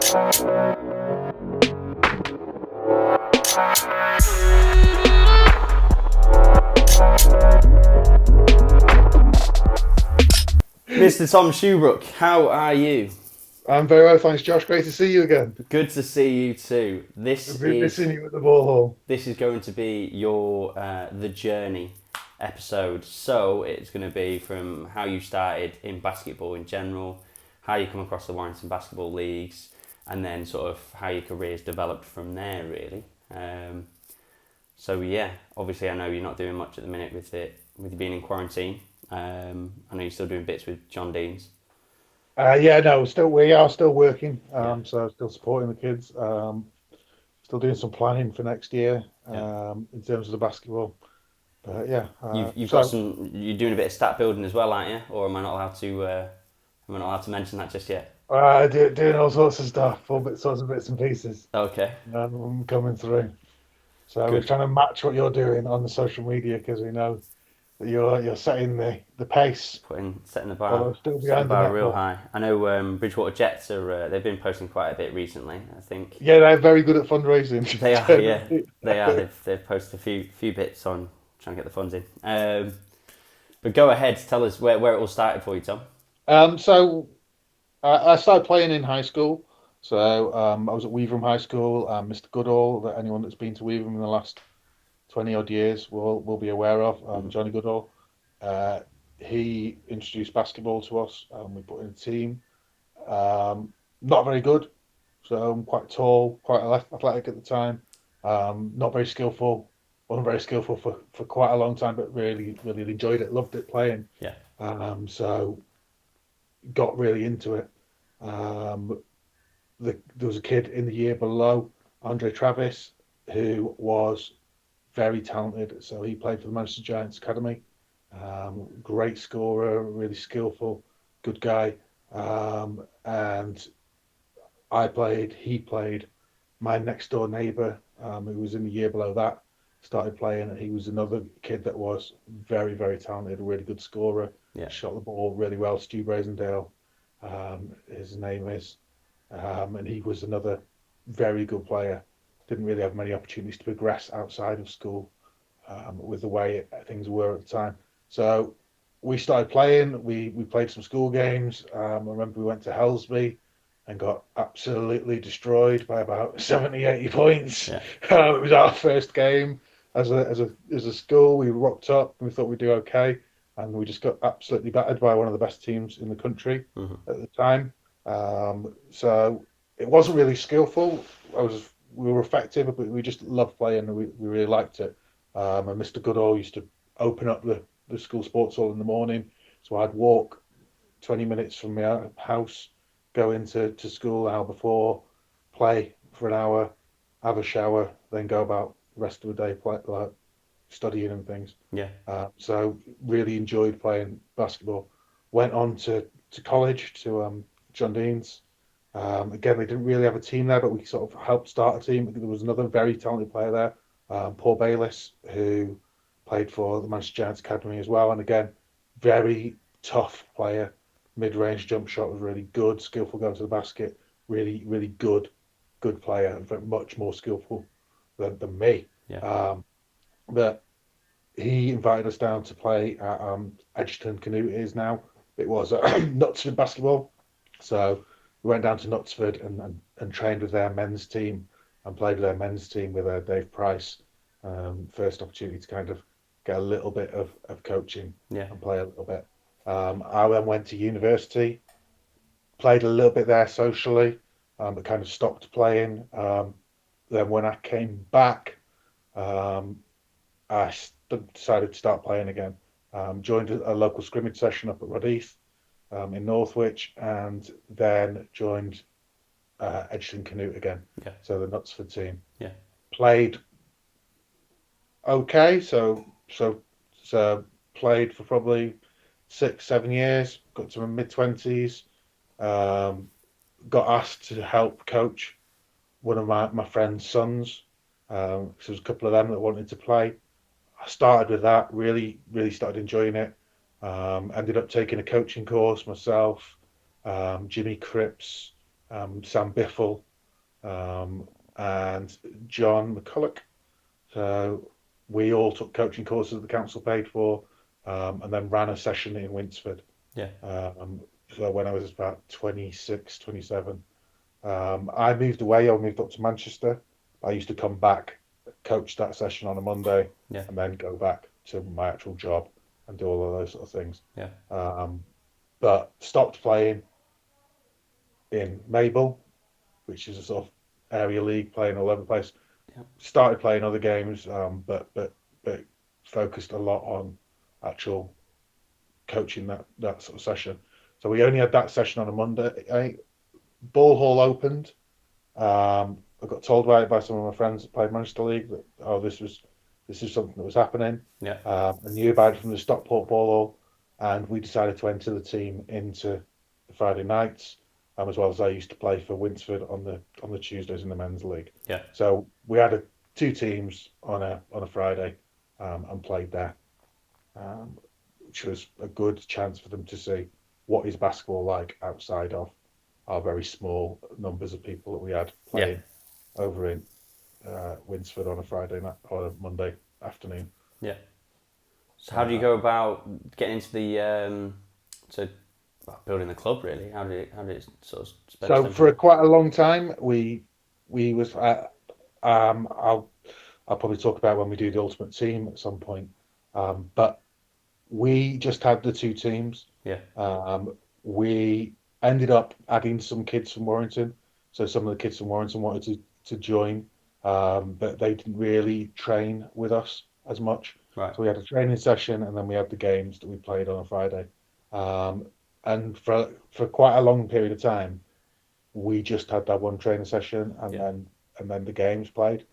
Mr. Tom Shubrook, how are you? I'm very well, thanks, Josh. Great to see you again. Good to see you too. I've been missing you at the ball hall. This is going to be your the journey episode. So it's going to be from how you started in basketball in general, how you come across the Warrington basketball leagues, and then sort of how your career's developed from there. Really. So yeah, obviously I know you're not doing much at the minute with you being in quarantine. I know you're still doing bits with John Dean's. Yeah, no, we are still working. Yeah, So still supporting the kids. Still doing some planning for next year. yeah. In terms of the basketball. But yeah, You've got so some. You're doing a bit of stat building as well, aren't you? Or am I not allowed to? Am I not allowed to mention that just yet? doing all sorts of stuff, sorts of bits and pieces. Okay, Coming through. So we're good. trying to match what you're doing on the social media because we know that you're setting the pace, Setting although still setting the behind the bar net real ball. high. I know Bridgewater Jets are. They've been posting quite a bit recently. I think Yeah, they're very good at fundraising. they are. Yeah, they are. They've posted a few bits on trying to get the funds in. But go ahead, tell us where it all started for you, Tom. So I started playing in high school. So I was at Weaverham High School. Mr. Goodall, that anyone that's been to Weaverham in the last 20 odd years will be aware of. Mm-hmm. Johnny Goodall. Uh, he introduced basketball to us. We put in a team. Not very good. So I'm quite tall, quite athletic at the time. Not very skillful. Wasn't very skillful for quite a long time, but really enjoyed it. Loved it playing. Yeah, So got really into it. Um, there was a kid in the year below, Andre Travis, who was very talented. So he played for the Manchester Giants Academy. Great scorer, really skillful, good guy. And he played. My next door neighbour, who was in the year below that, started playing. And he was another kid that was very talented, a really good scorer, yeah, shot the ball really well. Stu Brazendale, his name is. And he was another very good player. Didn't really have many opportunities to progress outside of school with the way things were at the time. So we started playing. We played some school games. I remember we went to Helsby and got absolutely destroyed by about 70, 80 points. yeah, It was our first game as a school. We rocked up and we thought we'd do okay, and we just got absolutely battered by one of the best teams in the country mm-hmm. at the time. So it wasn't really skillful. We were effective, but we just loved playing and we really liked it. And Mr. Goodall used to open up the school sports hall in the morning, so I'd walk 20 minutes from my house, go into school an hour before, play for an hour, have a shower, then go about the rest of the day like studying and things. Yeah, So really enjoyed playing basketball. Went on to college to John Dean's. Again, they didn't really have a team there, but we sort of helped start a team. There was another very talented player there, Paul Bayliss, who played for the Manchester Giants Academy as well. And again, very tough player. Mid-range jump shot was really good, skillful going to the basket. Really good player, but much more skillful than me. yeah, But he invited us down to play at Edgerton Canute is now. It was Knutsford basketball. So we went down to Knutsford and trained with their men's team and played with their men's team with Dave Price. First opportunity to kind of get a little bit of coaching yeah, and play a little bit. I then went to university, played a little bit there socially, but kind of stopped playing. Then when I came back, um, decided to start playing again. Joined a local scrimmage session up at Rodheath in Northwich, and then joined Edgerton Canute again. yeah, So the Knutsford team yeah, played okay. So played for probably 6, 7 years. Got to my mid 20s. Um, got asked to help coach one of my friend's sons. So there was a couple of them that wanted to play. I started with that, really started enjoying it. Ended up taking a coaching course myself. Jimmy Cripps Sam Biffle, um, and John McCulloch. So we all took coaching courses that the council paid for, and then ran a session in Winsford. Yeah. Um, so when I was about 26, 27, I moved away. I moved up to Manchester. I used to come back, coach that session on a Monday, Yeah. and then go back to my actual job and do all of those sort of things. Yeah. Um, but stopped playing in Mabel, which is a sort of area league, playing all over the place. Yeah. Started playing other games, but focused a lot on actual coaching that sort of session. So we only had that session on a Monday. Ball hall opened. I got told about it by some of my friends that played Manchester League that this is something that was happening. Yeah. I knew about it from the Stockport Ball Hall, and we decided to enter the team into the Friday nights, as well as I used to play for Winsford on the Tuesdays in the men's league. Yeah. So we had two teams on a Friday, and played there, um, which was a good chance for them to see what is basketball like outside of our very small numbers of people that we had Yeah. playing over in Winsford on a Friday night or a Monday afternoon. Yeah. So how do you Uh, go about getting into the so well, building the club really? How did it sort of so stem for from? quite a long time, we was I'll probably talk about when we do the ultimate team at some point, but we just had the two teams. Yeah. We ended up adding some kids from Warrington, so some of the kids from Warrington wanted to join, but they didn't really train with us as much. Right. So we had a training session, and then we had the games that we played on a Friday. Um, and for quite a long period of time, we just had that one training session, Yeah. and then the games played.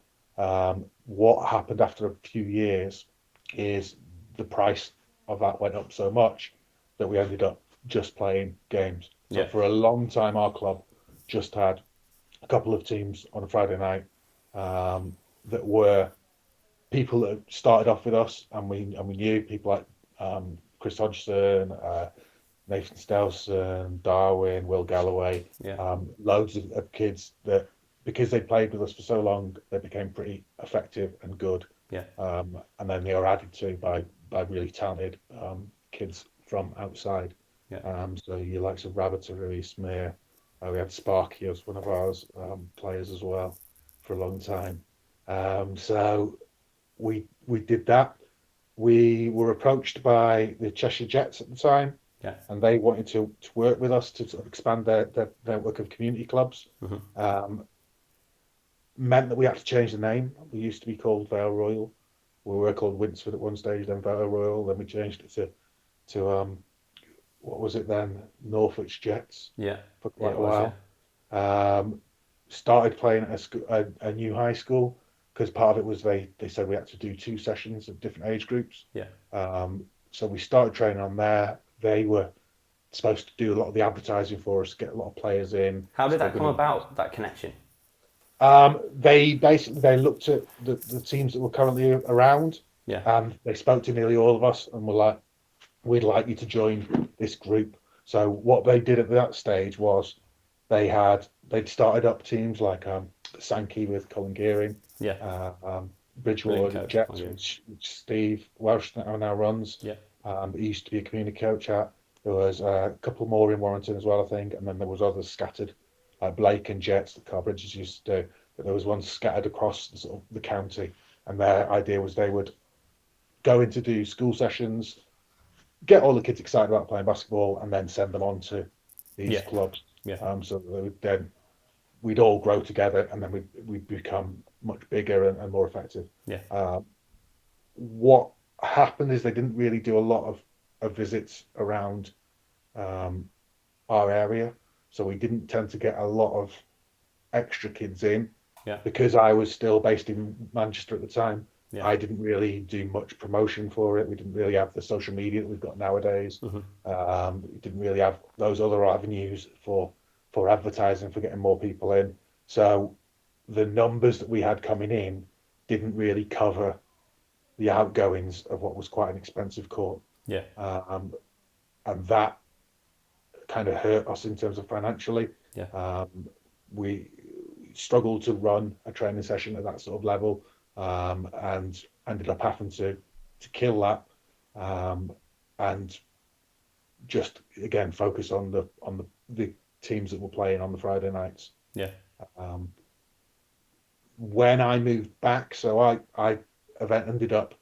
What happened after a few years is the price of that went up so much that we ended up just playing games. So Yeah. for a long time, our club just had a couple of teams on a Friday night, that were people that started off with us, and we knew people like Chris Hodgson, Nathan Stelson, Darwin, Will Galloway, Yeah. loads of kids that, because they played with us for so long, they became pretty effective and good. Yeah. And then they were added to by really talented kids from outside. Yeah. So your likes of Rabbitory, Smear, we had Sparky as one of ours players as well for a long time. So we did that. We were approached by the Cheshire Jets at the time, Yeah. and they wanted to work with us to sort of expand their network of community clubs. Mm-hmm. Um, Meant that we had to change the name. We used to be called Vale Royal. We were called Winsford at one stage, then Vale Royal. Then we changed it to what was it then? Northwich Jets Yeah. for Yeah. quite It a was. Yeah. while. Started playing at a new high school, because part of it was they said we had to do two sessions of different age groups. Yeah. So we started training on there. They were supposed to do a lot of the advertising for us, get a lot of players in. How did So that they're come going to. about? That connection. They looked at the teams that were currently around, Yeah. and they spoke to nearly all of us, and were like, "We'd like you to join this group." So what they did at that stage was they'd started up teams like Sankey with Colin Gearing, Yeah. Brilliant Bridgewater coach. Jets, Hungary. which Steve Welsh now runs. Yeah. He used to be a community coach at. There was a couple more in Warrington as well, I think, and then there was others scattered, like Blake and Jets that Carl Bridges used to do. But there was one scattered across sort of the county, and their idea was they would go in to do school sessions, get all the kids excited about playing basketball, and then send them on to these Yeah. clubs. Yeah. So that they would then we'd all grow together, and then we'd become much bigger and more effective. Yeah. What happened is they didn't really do a lot of visits around um, our area, so we didn't tend to get a lot of extra kids in, Yeah. because I was still based in Manchester at the time. Yeah. I didn't really do much promotion for it. We didn't really have the social media that we've got nowadays. We didn't really have those other avenues for advertising, for getting more people in. So the numbers that we had coming in didn't really cover the outgoings of what was quite an expensive court. Yeah. And that kind of hurt us in terms of financially. Yeah. We struggled to run a training session at that sort of level, and ended up having to kill that, and just again focus on the teams that were playing on the Friday nights. Yeah. Um, when I moved back, so I ended up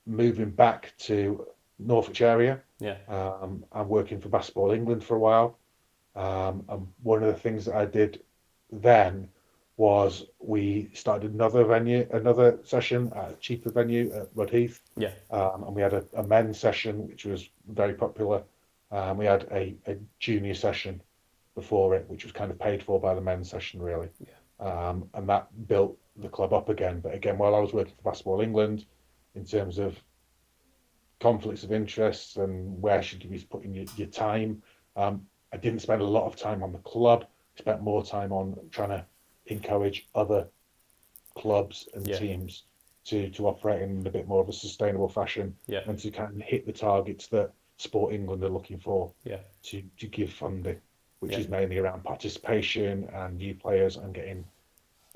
moving back to Northwich area. Yeah. I'm working for Basketball England for a while. And one of the things that I did then was we started another session at a cheaper venue at Rudheath. Yeah. And we had a men's session, which was very popular. We had a junior session before it, which was kind of paid for by the men's session, really. Yeah. And that built the club up again. But again, while I was working for Basketball England, in terms of conflicts of interests and where should you be putting your time, I didn't spend a lot of time on the club. I spent more time on trying to encourage other clubs and teams to operate in a bit more of a sustainable fashion, and to kind of hit the targets that Sport England are looking for, to give funding, which is mainly around participation and new players and getting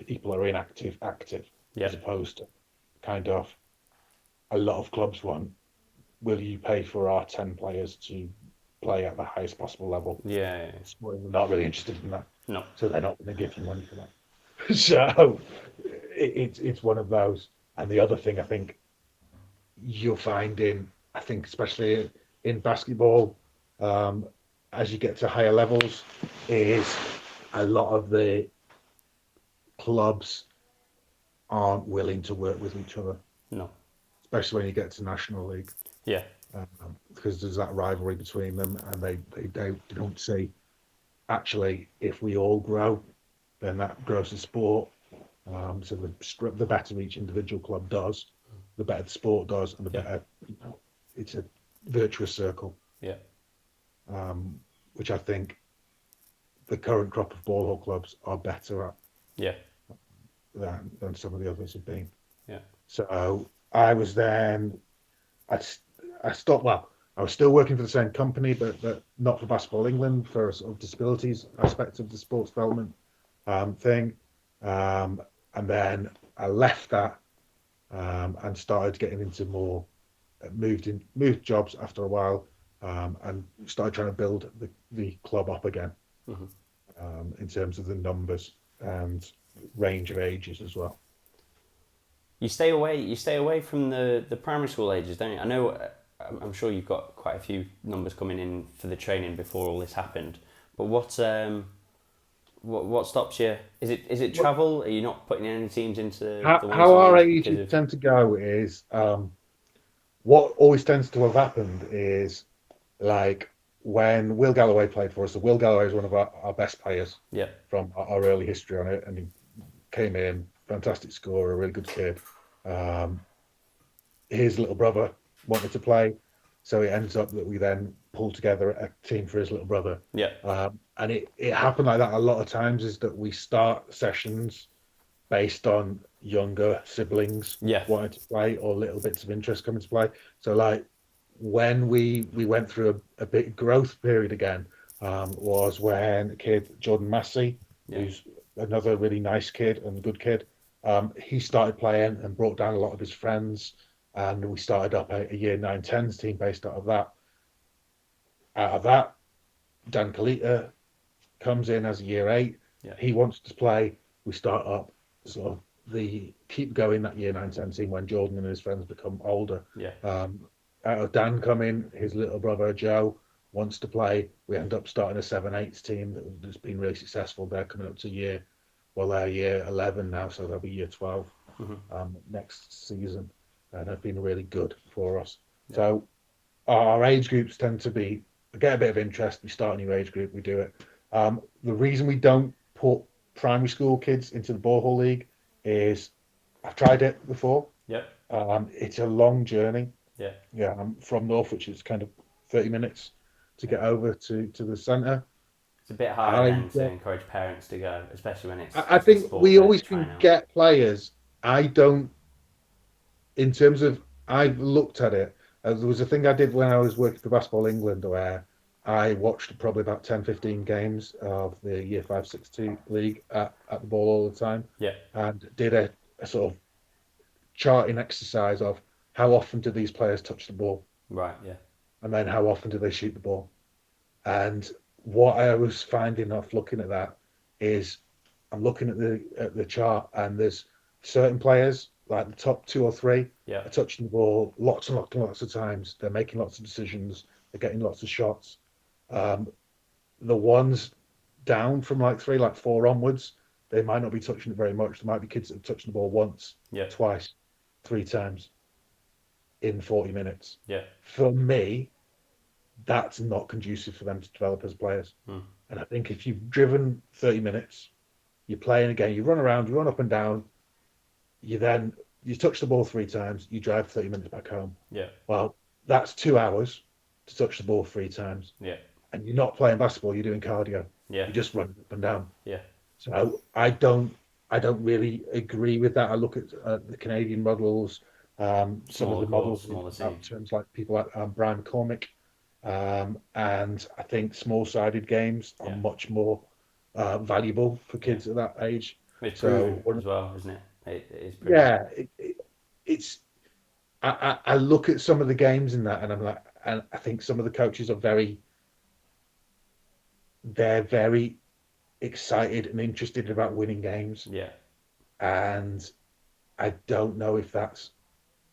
people who are inactive active, as opposed to kind of a lot of clubs want, will you pay for our 10 players to play at the highest possible level? Yeah. We're not really interested in that. No. So they're not going to give you money for that. So it's one of those. And the other thing I think you'll find I think especially in basketball, as you get to higher levels, is a lot of the clubs aren't willing to work with each other. No. Especially when you get to National League. Yeah. Because there's that rivalry between them, and they don't see, actually, if we all grow, then that grows the sport. So the better each individual club does, the better the sport does, and the better, it's a virtuous circle. Yeah. Which I think the current crop of ball hall clubs are better at. Yeah. Than some of the others have been. Yeah. So I was then, I stopped. Well, I was still working for the same company, but not for Basketball England, for a sort of disabilities aspect of the sports development thing. And then I left that, and started getting into more, moved jobs after a while, and started trying to build the club up again, in terms of the numbers and range of ages as well. You stay away from the primary school ages, don't you? I know, I'm sure you've got quite a few numbers coming in for the training before all this happened. But what stops you? Is it travel? Are you not putting any teams into the how our ages tend to go is, what always tends to have happened is, like when Will Galloway played for us. So Will Galloway is one of our best players from our early history on it, and he came in, fantastic scorer, a really good kid. His little brother wanted to play, so it ends up that we then pull together a team for his little brother. And it happened like that a lot of times, is that we start sessions based on younger siblings wanting to play, or little bits of interest coming to play. So like when we went through a big growth period again, was when a kid, Jordan Massey, who's another really nice kid and good kid, he started playing and brought down a lot of his friends, and we started up a year 9-10s team based out of that. Out of that, Dan Kalita comes in as a year 8. He wants to play. We start up sort of keep going that year 9-10 team when Jordan and his friends become older. Out of Dan coming, his little brother Joe wants to play. We end up starting a 7-8 team that's been really successful. They're coming up to they're year 11 now, so they'll be year 12 next season, and have been really good for us. So our age groups tend to get a bit of interest. We start a new age group, we do it. The reason we don't put primary school kids into the ball hall league is, I've tried it before. It's a long journey. From Northwich, it's kind of 30 minutes to get over to the centre. It's a bit hard then to encourage parents to go, especially when it's. I think we always can get players. I don't. In terms of, I've looked at it. There was a thing I did when I was working for Basketball England, where I watched probably about 10, 15 games of the Year 5, 6, 2 league at the ball all the time Yeah. and did a sort of charting exercise of how often do these players touch the ball Right. Yeah. and then how often do they shoot the ball. And what I was finding off looking at that is I'm looking at the chart and there's certain players like the top two or three Yeah. are touching the ball lots and lots and lots of times. They're making lots of decisions. They're getting lots of shots. Um, the ones down from like three, like four onwards, they might not be touching it very much. There might be kids that have touched the ball once, Yeah. twice, three times in 40 minutes. Yeah. For me, that's not conducive for them to develop as players. Mm. And I think if you've driven 30 minutes, you're playing a game, you run around, you run up and down, you touch the ball three times, you drive 30 minutes back home. Yeah. Well, that's 2 hours to touch the ball three times. Yeah. And you're not playing basketball, you're doing cardio. Yeah. You're just running up and down. Yeah. So I don't really agree with that. I look at the Canadian models, some of the models smaller in team. terms like people like Brian McCormick, and I think small-sided games are Yeah. much more valuable for kids at that age. It's So proven as well, isn't it? It is proven. yeah, it's I look at some of the games in that, and I'm like, and I think some of the coaches they're very excited and interested about winning games, Yeah. and I don't know if that's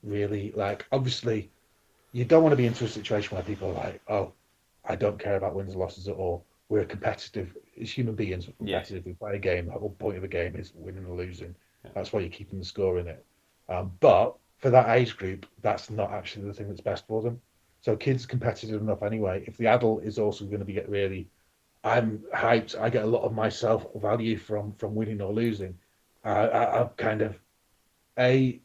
really like obviously you don't want to be into a situation where people are like, oh, I don't care about wins and losses at all. We're competitive as human beings. We're Yeah. competitive. We play a game. The whole point of a game is winning or losing. Yeah. That's why you're keeping the score in it. But for that age group, that's not actually the thing that's best for them. So kids are competitive enough anyway. If the adult is also going to be get really, I'm hyped. I get a lot of my self value from winning or losing. I'm kind of a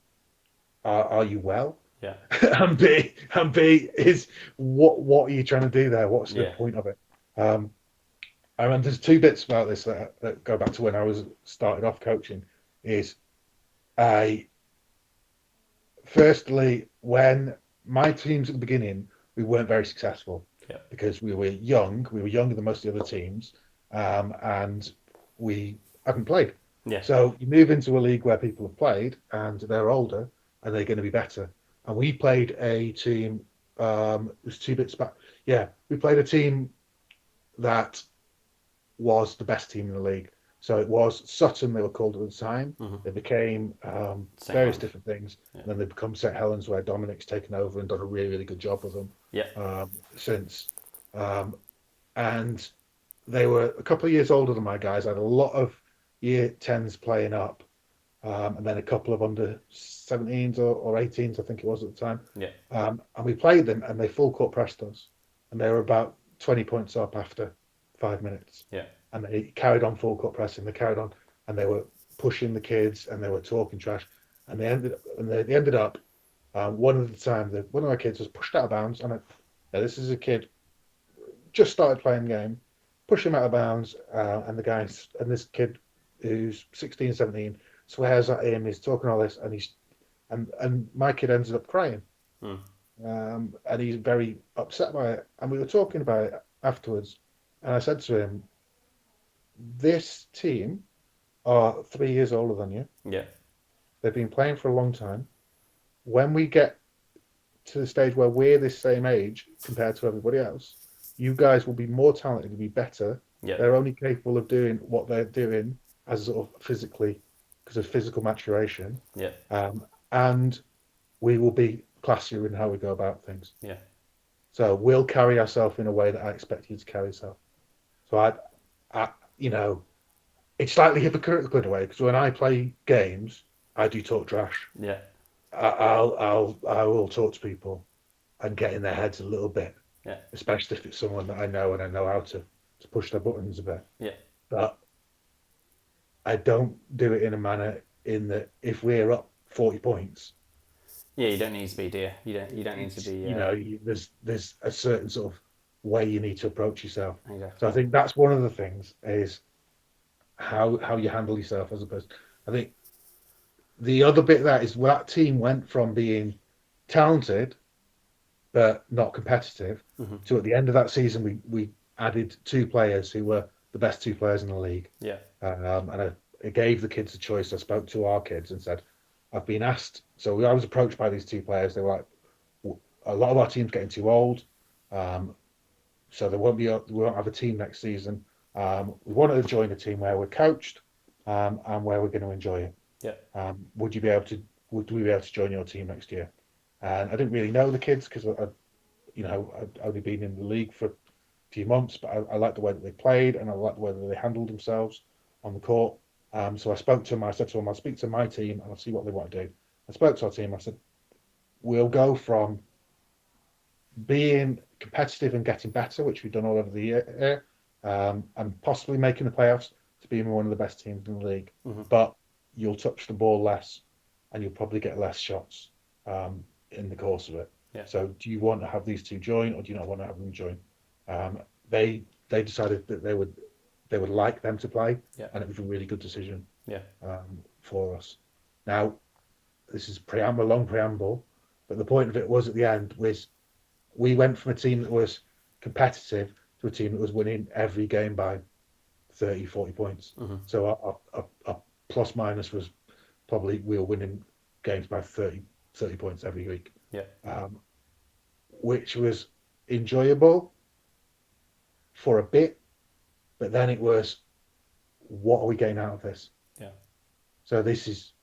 are you well? Yeah. and B is what are you trying to do there? What's the Yeah. point of it? Um, I remember there's two bits about this that go back to when I was started off coaching. Is I firstly when my teams at the beginning we weren't very successful Yeah. because we were young. We were younger than most of the other teams, and we haven't played. Yeah. So you move into a league where people have played and they're older and they're going to be better. And we played a team. It was two bits back. Yeah, we played a team that was the best team in the league. So it was Sutton. They were called at the time. Mm-hmm. They became St. various Helens. different things, Yeah. and then they become St. Helens, where Dominic's taken over and done a really, really good job with them Yeah. since. Um, and they were a couple of years older than my guys. I had a lot of year 10s playing up, and then a couple of under 17s or 18s, I think it was at the time. Yeah. And we played them, and they full court pressed us, and they were about 20 points up after 5 minutes. Yeah. And they carried on full court pressing. They carried on, and they were pushing the kids, and they were talking trash, and they ended up. One of the time, one of my kids was pushed out of bounds, and this is a kid just started playing the game, push him out of bounds, and this kid who's 16, 17 swears at him, he's talking all this, and my kid ended up crying. And he's very upset by it. And we were talking about it afterwards, and I said to him, this team are 3 years older than you. Yeah. They've been playing for a long time. When we get to the stage where we're this same age compared to everybody else, you guys will be more talented, will be better. Yeah. They're only capable of doing what they're doing as sort of physically, because of physical maturation. Yeah. And we will be classier in how we go about things. Yeah. So we'll carry ourselves in a way that I expect you to carry yourself. So I it's slightly hypocritical in a way, because when I play games, I do talk trash. Yeah. I will talk to people and get in their heads a little bit. Yeah. Especially if it's someone that I know and I know how to push their buttons a bit. Yeah. But I don't do it in a manner in that if we're up 40 points. Yeah, you don't need to be, do you? You don't need to be. There's a certain sort of way you need to approach yourself. Exactly. So I think that's one of the things is how you handle yourself as a person. I think the other bit of that is that team went from being talented but not competitive. Mm-hmm. So at the end of that season, we added two players who were the best two players in the league. Yeah. And I gave the kids a choice. I spoke to our kids and said, I've been asked. So I was approached by these two players. They were like, a lot of our team's getting too old. So we won't have a team next season. We wanted to join a team where we're coached, and where we're going to enjoy it. Yeah. Would you be able to? Would we be able to join your team next year? And I didn't really know the kids because I'd only been in the league for a few months, but I liked the way that they played and I liked the way that they handled themselves on the court. So I spoke to them. I said to them, I'll speak to my team and I'll see what they want to do. I spoke to our team. I said, we'll go from being competitive and getting better, which we've done all over the year, and possibly making the playoffs, to being one of the best teams in the league. Mm-hmm. But you'll touch the ball less, and you'll probably get less shots in the course of it. Yeah. So, do you want to have these two join, or do you not want to have them join? They decided that they would like them to play, Yeah. and it was a really good decision. Yeah. For us. Now, this is a long preamble, but the point of it was at the end was we went from a team that was competitive to a team that was winning every game by 30, 40 points. Mm-hmm. So our plus minus was probably we were winning games by 30 points every week. Yeah. Which was enjoyable for a bit, but then it was, what are we getting out of this? Yeah. So this is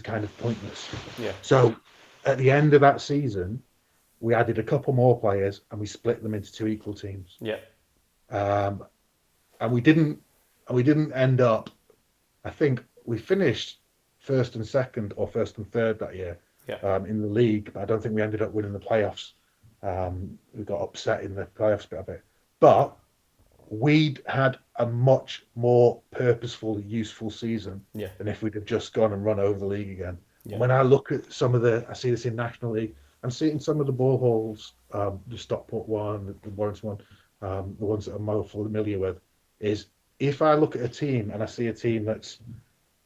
kind of pointless. Yeah. So at the end of that season, we added a couple more players and we split them into two equal teams. Yeah. And we didn't end up. I think we finished first and second or first and third that year. Yeah. In the league, but I don't think we ended up winning the playoffs. We got upset in the playoffs bit of it, but we'd had a much more purposeful, useful season Yeah. than if we'd have just gone and run over the league again. Yeah. When I look at I see this in National League, I'm seeing some of the ball halls, the Stockport one, the Warrington one, the ones that I'm more familiar with, is if I look at a team and I see a team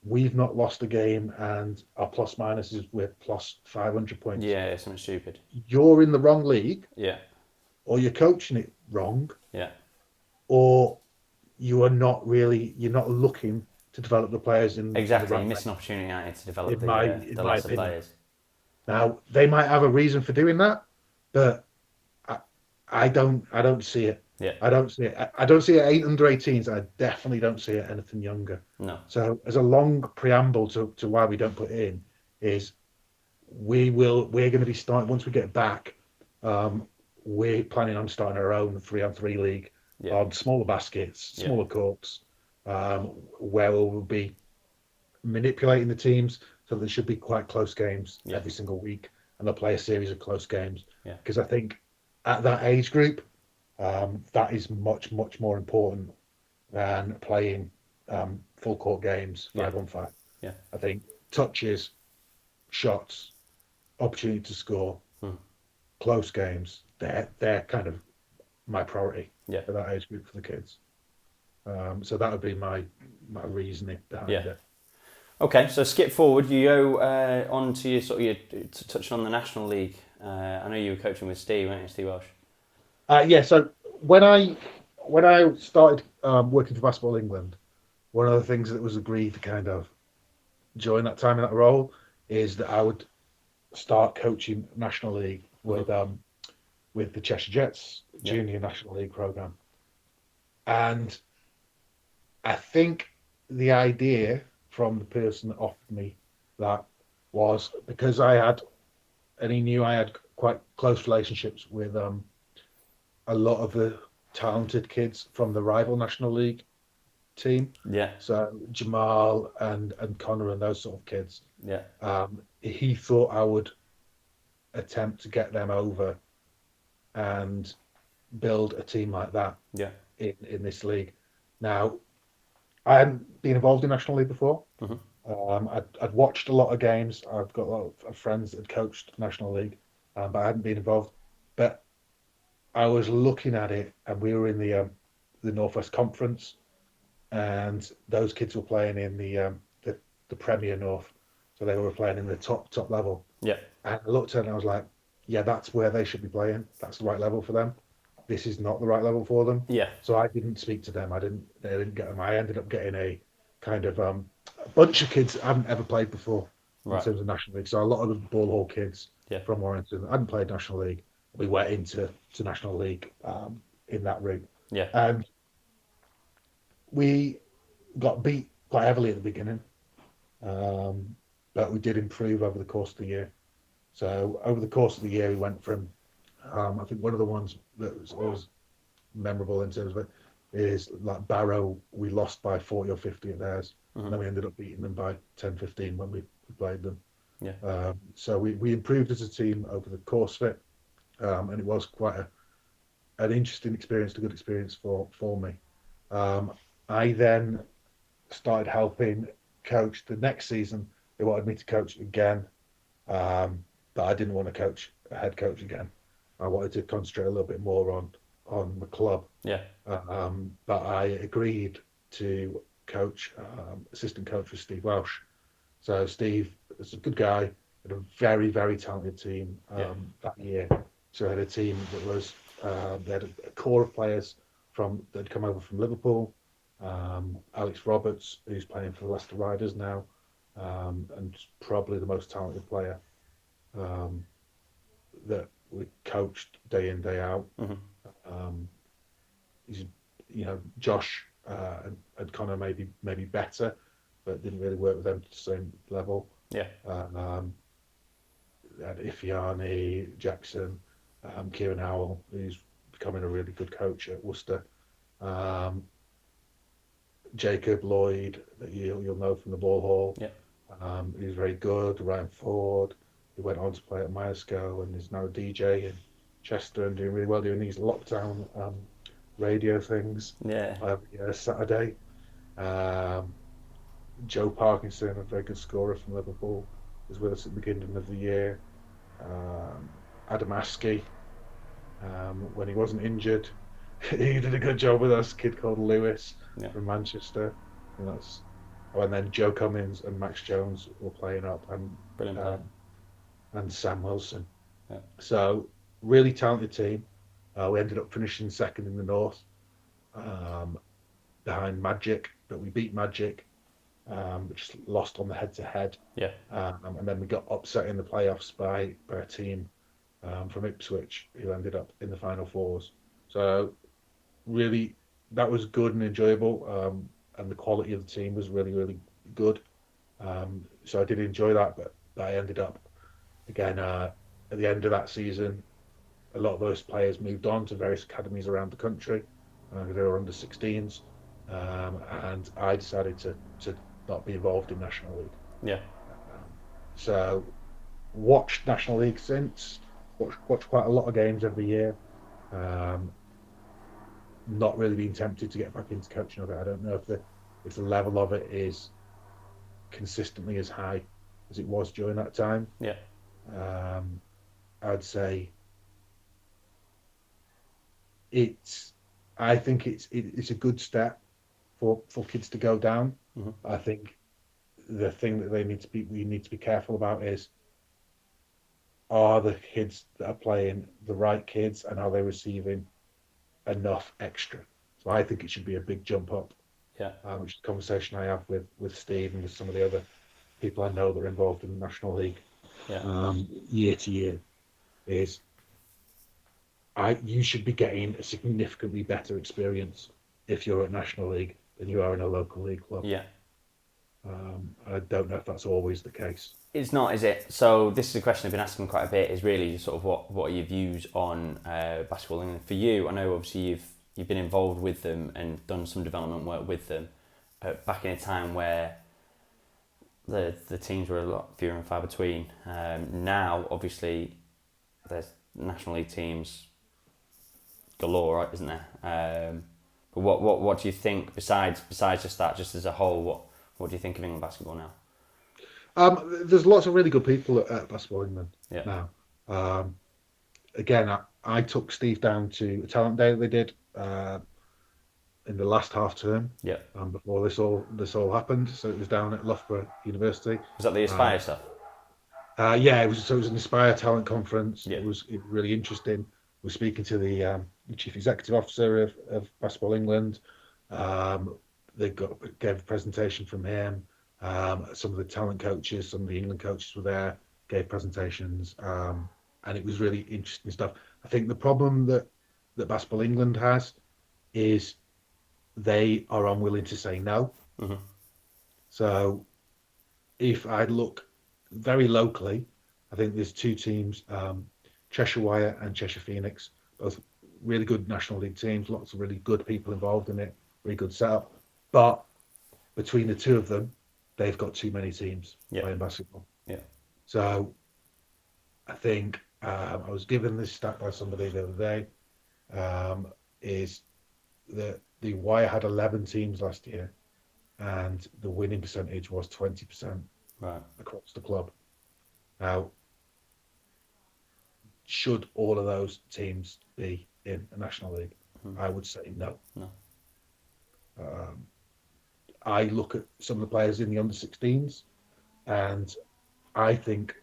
we've not lost a game and our plus minus is we're plus 500 points. Yeah, something stupid. You're in the wrong league, Yeah. or you're coaching it wrong, Yeah. or you're not looking to develop the players in Exactly. the right You miss an opportunity, aren't you, to develop In the my lesser opinion. players. Now they might have a reason for doing that, but I don't see it. Yeah. I don't see it. I don't see it under 18s. I definitely don't see it anything younger. No. So as a long preamble to why we don't put it in is we're going to be starting once we get back. We're planning on starting our own 3-on-3 league on smaller baskets, smaller courts, where we'll be manipulating the teams so there should be quite close games every single week, and they'll play a series of close games. Yeah. Because I think at that age group, that is much, much more important than playing full court games 5-on-5. Yeah. I think touches, shots, opportunity to score, close games, they're kind of my priority for that age group for the kids. So that would be my reasoning behind it. Okay, so skip forward. You go on to your touching on the National League. I know you were coaching with Steve, weren't you, Steve Welsh? Yeah. So when I started working for Basketball England, one of the things that was agreed to kind of join that time in that role is that I would start coaching National League with the Cheshire Jets Junior National League program, and I think the idea from the person that offered me that was because he knew I had quite close relationships with a lot of the talented kids from the rival National League team. Yeah. So Jamal and Connor and those sort of kids. Yeah. He thought I would attempt to get them over and build a team like that. Yeah. In this league. Now, I hadn't been involved in National League before. Mm-hmm. I'd watched a lot of games. I've got a lot of friends that had coached National League, but I hadn't been involved. But I was looking at it, and we were in the Northwest Conference, and those kids were playing in the Premier North, so they were playing in the top level. Yeah. And I looked at it and I was like, yeah, that's where they should be playing. That's the right level for them. This is not the right level for them. Yeah. So I didn't speak to them. They didn't get them. I ended up getting a kind of a bunch of kids I hadn't ever played before in Right. terms of National League. So a lot of the ball hall kids Yeah. from Warrington hadn't played National League. We went into National League in that route, Yeah. and we got beat quite heavily at the beginning, but we did improve over the course of the year. So over the course of the year, we went from I think one of the ones that was always memorable in terms of it is like Barrow, we lost by 40 or 50 at theirs. And then we ended up beating them by 10, 15 when we played them. Yeah. So we improved as a team over the course of it. And it was quite an interesting experience, a good experience for me. I then started helping coach the next season. They wanted me to coach again, but I didn't want to coach a head coach again. I wanted to concentrate a little bit more on the club. Yeah. But I agreed to coach, assistant coach with Steve Welsh. So Steve is a good guy, had a very, very talented team that year. So I had a team that was, they had a core of players that'd come over from Liverpool. Alex Roberts, who's playing for the Leicester Riders now, and probably the most talented player that we coached day in, day out. He's, Josh and Connor maybe better, but didn't really work with them to the same level. Yeah. Had Ifiani, Jackson, Kieran Howell, who's becoming a really good coach at Worcester. Jacob Lloyd, that you'll know from the Ball Hall. Yeah. He's very good. Ryan Ford, who went on to play at Myerscough and is now a DJ in Chester and doing really well, doing these lockdown radio things Yeah. every Saturday. Joe Parkinson, a very good scorer from Liverpool, was with us at the beginning of the year. Adam Askey, when he wasn't injured, he did a good job with us. A kid called Lewis from Manchester, and then Joe Cummins and Max Jones were playing up, and Sam Wilson. Yeah. So really talented team. We ended up finishing second in the North, behind Magic, but we beat Magic. Which lost on the head-to-head. Yeah. And then we got upset in the playoffs by a team from Ipswich who ended up in the final fours. So really, that was good and enjoyable, and the quality of the team was really, really good. So I did enjoy that, but I ended up again at the end of that season. A lot of those players moved on to various academies around the country. They were under 16s, and I decided to not be involved in National League. Yeah. So watched National League since, watched quite a lot of games every year. Not really been tempted to get back into coaching of it. I don't know if the level of it is consistently as high as it was during that time. Yeah. I'd say I think it's a good step for kids to go down. I think the thing that we need to be careful about is, are the kids that are playing the right kids, and are they receiving enough extra? So I think it should be a big jump up. Yeah. Which is a conversation I have with Steve and with some of the other people I know that are involved in the National League. Yeah. Year to year is you should be getting a significantly better experience if you're at National League than you are in a local league club. Yeah. I don't know if that's always the case. It's not, is it? So this is a question I've been asking quite a bit. Is really sort of what are your views on basketball? And for you, I know obviously you've been involved with them and done some development work with them back in a time where the teams were a lot fewer and far between. Now, obviously, there's National League teams galore, right, isn't there? But what do you think besides just that, just as a whole? What do you think of England basketball now? There's lots of really good people at Basketball England now. Again, I took Steve down to a talent day that they did in the last half term. Yeah. Before this all happened, so it was down at Loughborough University. Was that the Aspire stuff? Yeah, it was an Inspire Talent Conference. Yeah. It was really interesting. We're speaking to the chief executive officer of Basketball England. Um, gave a presentation from him. Some of the talent coaches, some of the England coaches were there, gave presentations, and it was really interesting stuff. I think the problem that Basketball England has is they are unwilling to say no. Hmm. So if I look very locally, I think there's two teams, Cheshire Wire and Cheshire Phoenix, both really good National League teams, lots of really good people involved in it, really good setup. But between the two of them, they've got too many teams Yeah. playing basketball. Yeah. So I think I was given this stat by somebody the other day, is that the Wire had 11 teams last year, and the winning percentage was 20% Right. across the club. Now, should all of those teams be in a National League? Mm. I would say no. No. Um, I look at some of the players in the under 16s, and I think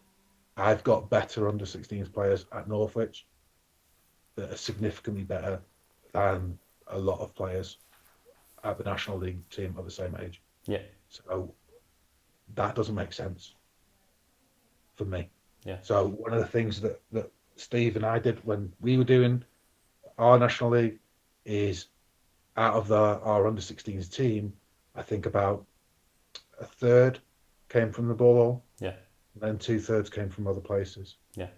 I've got better under 16s players at Northwich that are significantly better than a lot of players at the National League team of the same age. Yeah. So that doesn't make sense for me. Yeah. So one of the things that Steve and I did when we were doing our National League is out of our under 16s team, I think about a third came from the ball hall, Yeah. and then two-thirds came from other places. Yeah.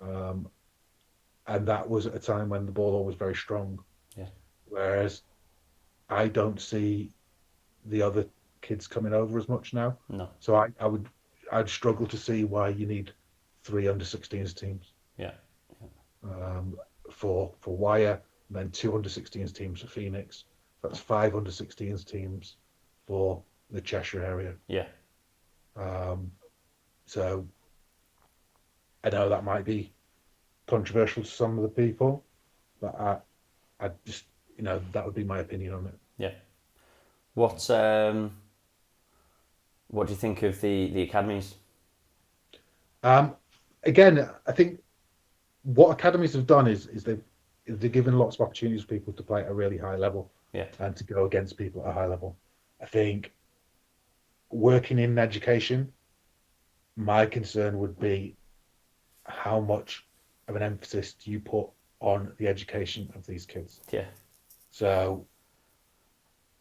Um, and that was at a time when the ball hall was very strong. Yeah. Whereas I don't see the other kids coming over as much now. No. So I'd struggle to see why you need three under 16s teams. Yeah. For Wire, and then two under 16s teams for Phoenix. That's five under 16s teams for the Cheshire area. Yeah. So I know that might be controversial to some of the people, but I just, that would be my opinion on it. Yeah. What do you think of the academies? Again, I think what academies have done is they've given lots of opportunities for people to play at a really high level. Yeah. And to go against people at a high level. I think working in education, my concern would be how much of an emphasis do you put on the education of these kids? Yeah. So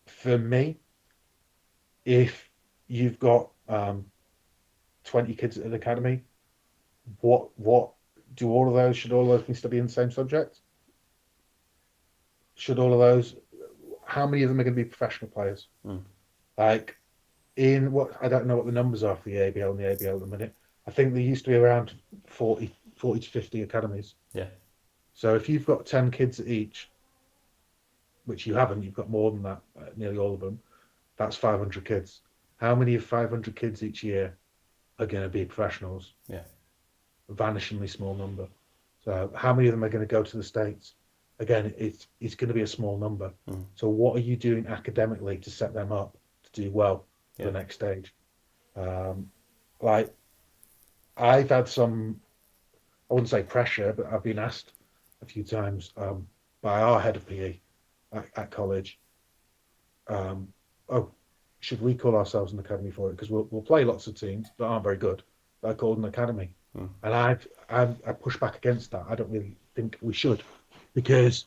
for me, if you've got 20 kids at an academy, what should all of those be studying the same subject? Should all of those, how many of them are going to be professional players? Mm. Like I don't know what the numbers are for the ABL and the ABL at the minute. I think there used to be around 40 to 50 academies. Yeah. So if you've got 10 kids at each, which you haven't, you've got more than that, nearly all of them, that's 500 kids. How many of 500 kids each year are going to be professionals? Yeah. A vanishingly small number. So how many of them are going to go to the States? Again, it's going to be a small number. Mm. So what are you doing academically to set them up to do well for Yeah. the next stage? Like I've had some, I wouldn't say pressure, but I've been asked a few times by our head of PE at college, oh, should we call ourselves an academy for it? Because we'll play lots of teams that aren't very good. They're called an academy. Mm. And I push back against that. I don't really think we should, because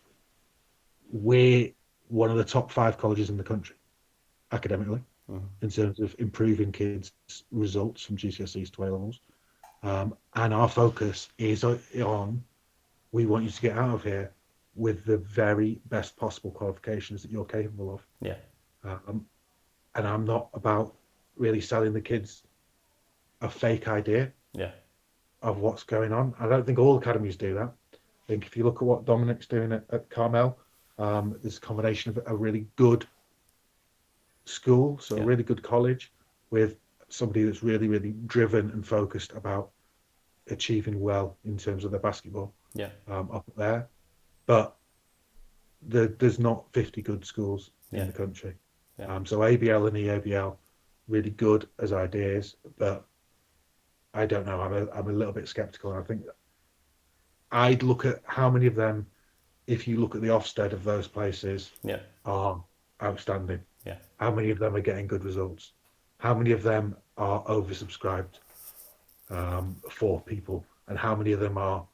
we're one of the top 5 colleges in the country academically in terms of improving kids' results from GCSEs to A levels. And our focus is on, we want you to get out of here with the very best possible qualifications that you're capable of. Yeah. And I'm not about really selling the kids a fake idea Yeah. of what's going on. I don't think all academies do that. I think if you look at what Dominic's doing at Carmel, there's a combination of a really good school, so a really good college, with somebody that's really, really driven and focused about achieving well in terms of their basketball. Yeah. Up there. But there's not 50 good schools Yeah. in the country. Yeah. So ABL and EABL, really good as ideas, but I don't know. I'm a little bit skeptical. And I think I'd look at how many of them, if you look at the Ofsted of those places, Yeah. are outstanding. Yeah. How many of them are getting good results? How many of them are oversubscribed for people? And how many of them are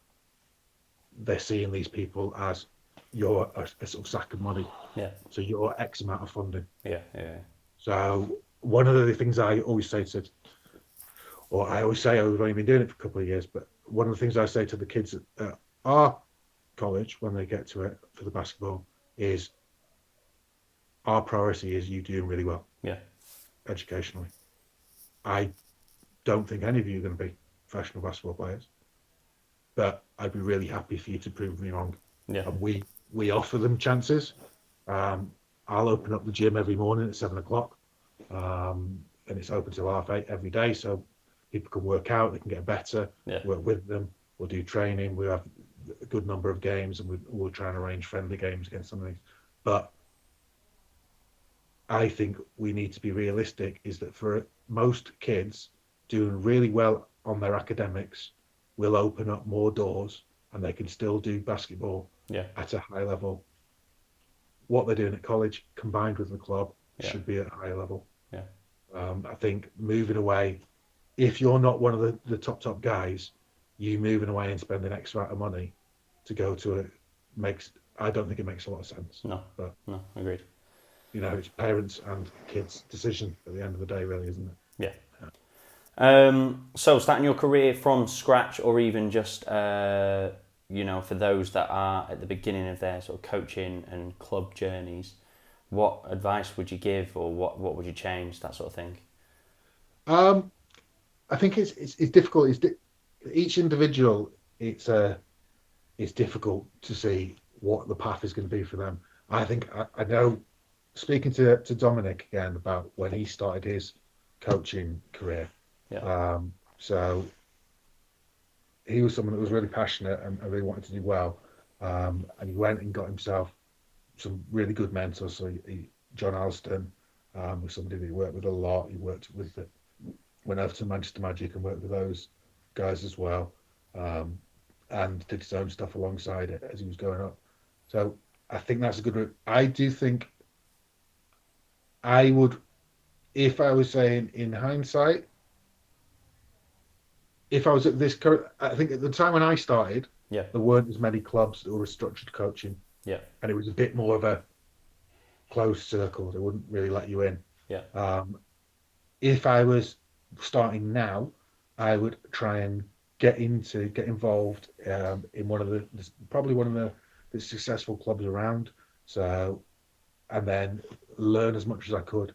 they're seeing these people as you're a sort of sack of money? Yeah. So you're X amount of funding. Yeah. Yeah. So one of the things I always say to, or I always say, I've only been doing it for a couple of years, but one of the things I say to the kids at our college when they get to it for the basketball is our priority is you doing really well Yeah. educationally. I don't think any of you are going to be professional basketball players, but I'd be really happy for you to prove me wrong. Yeah. And we offer them chances. Um, I'll open up the gym every morning at 7 o'clock, and it's open till 8:30 every day, so people can work out, they can get better, Yeah. work with them. We'll do training. We have a good number of games, and we'll try and arrange friendly games against some of these. But I think we need to be realistic is that for most kids, doing really well on their academics will open up more doors and they can still do basketball Yeah. at a high level. What they're doing at college combined with the club Yeah. should be at a high level. Yeah. I think moving away, if you're not one of the top guys, you moving away and spending extra amount of money to go to it makes, I don't think it makes a lot of sense. No. But No. Agreed. it's parents and kids' decision at the end of the day, really, isn't it? Yeah. So starting your career from scratch, or even just for those that are at the beginning of their sort of coaching and club journeys, what advice would you give, or what would you change, that sort of thing? Um, I think it's difficult. Each individual. It's difficult to see what the path is going to be for them. I think I know. Speaking to Dominic again about when he started his coaching career. Yeah. So he was someone that was really passionate and really wanted to do well. And he went and got himself some really good mentors. So John Alston was somebody that he worked with a lot. He went over to Manchester Magic and worked with those guys as well, and did his own stuff alongside it as he was going up. So I think that's a good route. I do think I would, if I was saying in hindsight, if I was at this current, I think at the time when I started, Yeah. there weren't as many clubs that were structured coaching, Yeah. and it was a bit more of a closed circle. They wouldn't really let you in. Yeah. If I was starting now, I would try and get involved in probably one of the successful clubs around. So, and then learn as much as I could,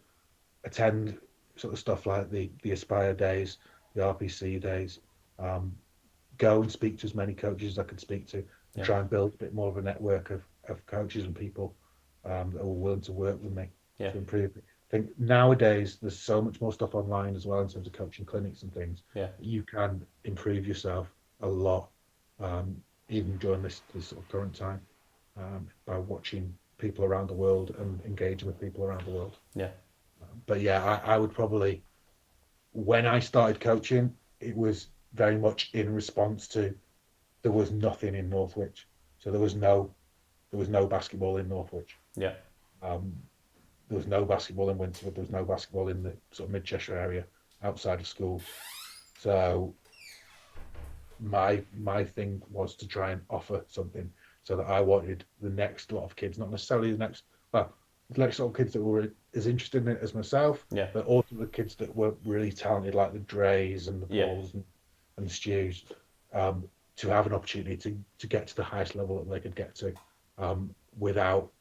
attend sort of stuff like the Aspire days, the RPC days, go and speak to as many coaches as I could speak to, and Yeah. try and build a bit more of a network of coaches and people that were willing to work with me Yeah. to improve. I think nowadays there's so much more stuff online as well in terms of coaching clinics and things. Yeah. You can improve yourself a lot, even during this sort of current time, by watching people around the world and engaging with people around the world. Yeah. But yeah, I would probably, when I started coaching, it was very much in response to there was nothing in Northwich, so there was no basketball in Northwich. Yeah. There was no basketball in Winterford. There was no basketball in the sort of Mid Cheshire area outside of schools. So my thing was to try and offer something, so that I wanted the next lot of kids, not necessarily the next lot of kids that were as interested in it as myself, Yeah. but also the kids that were really talented, like the Dreys and the Yeah. Pauls and the Stews, to have an opportunity to get to the highest level that they could get to, without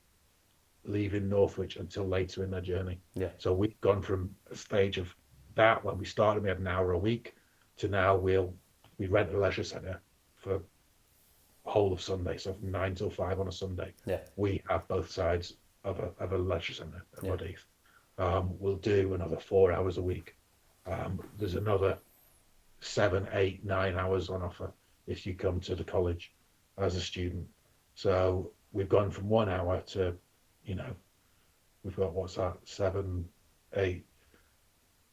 leaving Northwich until later in their journey. Yeah. So we've gone from a stage of that when we started, we had an hour a week, to now we rent a leisure centre for the whole of Sunday, so from 9 till 5 on a Sunday. Yeah. We have both sides of a leisure centre at Yeah. Budheath. We'll do another 4 hours a week. There's another 7, 8, 9 hours on offer if you come to the college as a student. So we've gone from 1 hour to, we've got, what's that, 7, 8,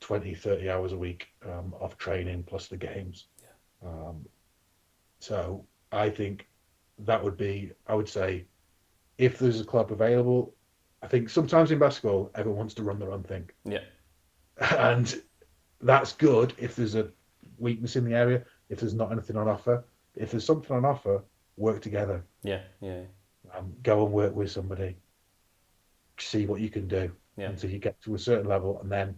20, 30 hours a week of training plus the games. Um, so I think that would be, I would say, if there's a club available, I think sometimes in basketball, everyone wants to run their own thing. Yeah. And that's good if there's a weakness in the area, if there's not anything on offer. If there's something on offer, work together. Yeah. Yeah. Go and work with somebody, see what you can do Yeah. until you get to a certain level. And then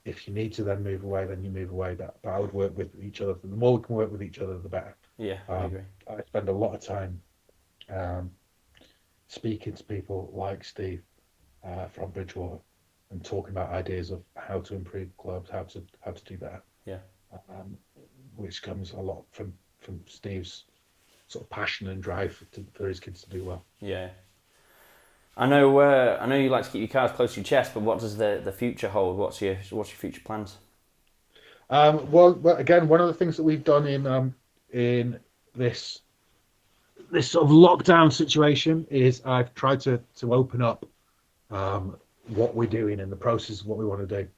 if you need to then move away, then you move away. But I would work with each other. The more we can work with each other, the better. Yeah. I agree. I spend a lot of time um, speaking to people like Steve from Bridgewater and talking about ideas of how to improve clubs, how to do better. Yeah. Um, which comes a lot from Steve's sort of passion and drive for his kids to do well. Yeah. I know you like to keep your cards close to your chest, but what does the future hold? What's your future plans? Well, again, one of the things that we've done in this sort of lockdown situation is I've tried to open up what we're doing in the process of what we want to do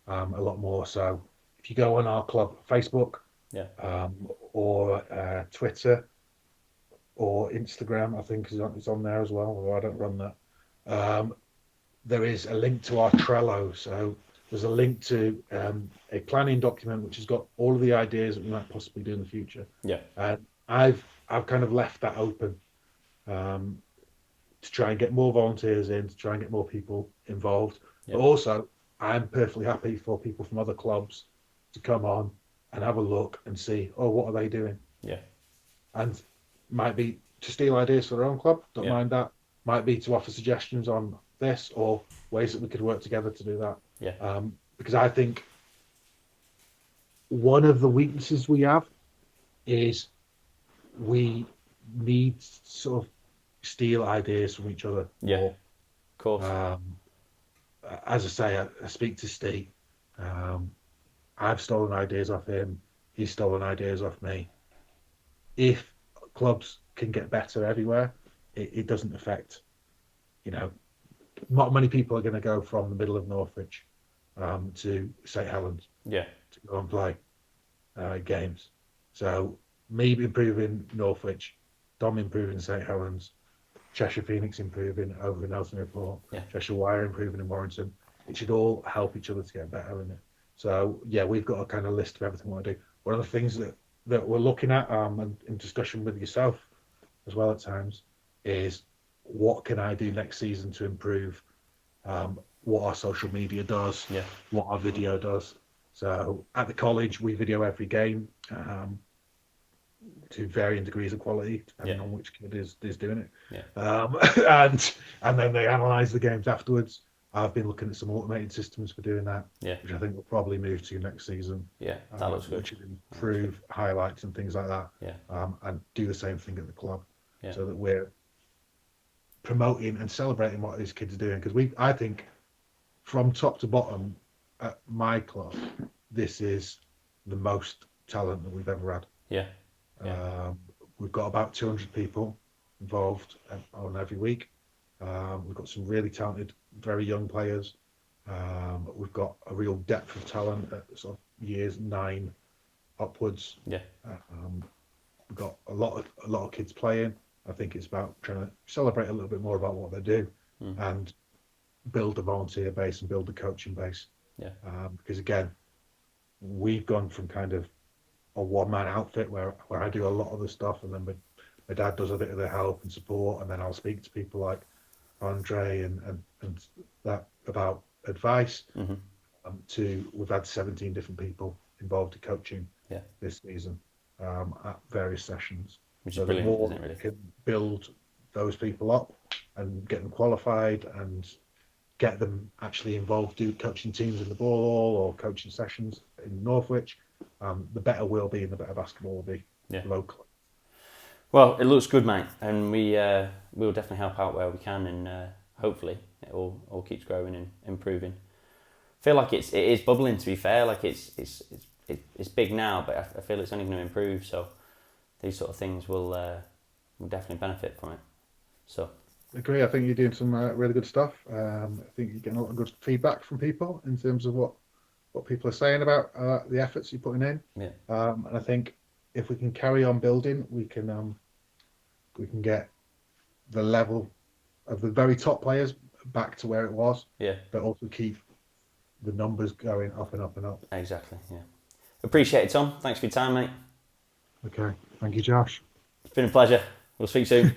a lot more. So if you go on our club Facebook, Yeah. or Twitter or Instagram, I think is on there as well, although I don't run that. There is a link to our Trello. So there's a link to a planning document which has got all of the ideas that we might possibly do in the future. Yeah. And I've kind of left that open to try and get more volunteers in, to try and get more people involved. Yeah. But also, I'm perfectly happy for people from other clubs to come on and have a look and see, oh, what are they doing? Yeah. And might be to steal ideas for their own club. Don't Yeah. mind that. Might be to offer suggestions on this or ways that we could work together to do that. Yeah. Because I think one of the weaknesses we have is we need to sort of steal ideas from each other. Yeah. More. Of course. As I say, I speak to Steve. I've stolen ideas off him. He's stolen ideas off me. If clubs can get better everywhere, it doesn't affect, not many people are going to go from the middle of Northwich to St Helens Yeah. to go and play games. So me improving Northwich, Dom improving St Helens, Cheshire Phoenix improving over the Nelson Report, Yeah. Cheshire Wire improving in Warrington. It should all help each other to get better in it. So yeah, we've got a kind of list of everything we want to do. One of the things that we're looking at and in discussion with yourself as well at times is what can I do next season to improve what our social media does, Yeah. what our video does. So at the college, we video every game to varying degrees of quality, depending on which kid is doing it. Yeah. And then they analyse the games afterwards. I've been looking at some automated systems for doing that, Yeah. which I think we'll probably move to next season. Yeah. That looks good. Which would improve highlights and things like that. Yeah. And do the same thing at the club, Yeah. so that we're promoting and celebrating what these kids are doing. Because I think, from top to bottom, at my club, this is the most talent that we've ever had. Yeah. Yeah. We've got about 200 people involved on every week. We've got some really talented, very young players. We've got a real depth of talent at sort of years 9 upwards. Yeah. We've got a lot of kids playing. I think it's about trying to celebrate a little bit more about what they do and build a volunteer base and build a coaching base. Yeah. Because again, we've gone from kind of a one-man outfit where I do a lot of the stuff, and then my dad does a bit of the help and support, and then I'll speak to people like Andre and that about advice. To we've had 17 different people involved in coaching this season at various sessions. Which so is brilliant, the more isn't it, really? we can build those people up and get them qualified and get them actually involved, do coaching teams in the ball hall or coaching sessions in Northwich, the better we'll be and the better basketball will be locally. Well, it looks good, mate, and we'll definitely help out where we can, and hopefully it all keeps growing and improving. I feel like it is bubbling. To be fair, like it's big now, but I feel it's only going to improve. So these sort of things will definitely benefit from it. So Agree. I think you're doing some really good stuff. I think you're getting a lot of good feedback from people in terms of what people are saying about the efforts you're putting in. Yeah. And I think if we can carry on building, we can get the level of the very top players back to where it was, Yeah. but also keep the numbers going up and up and up. Exactly. Yeah. Appreciate it, Tom. Thanks for your time, mate. Okay. Thank you, Josh. It's been a pleasure. We'll speak soon.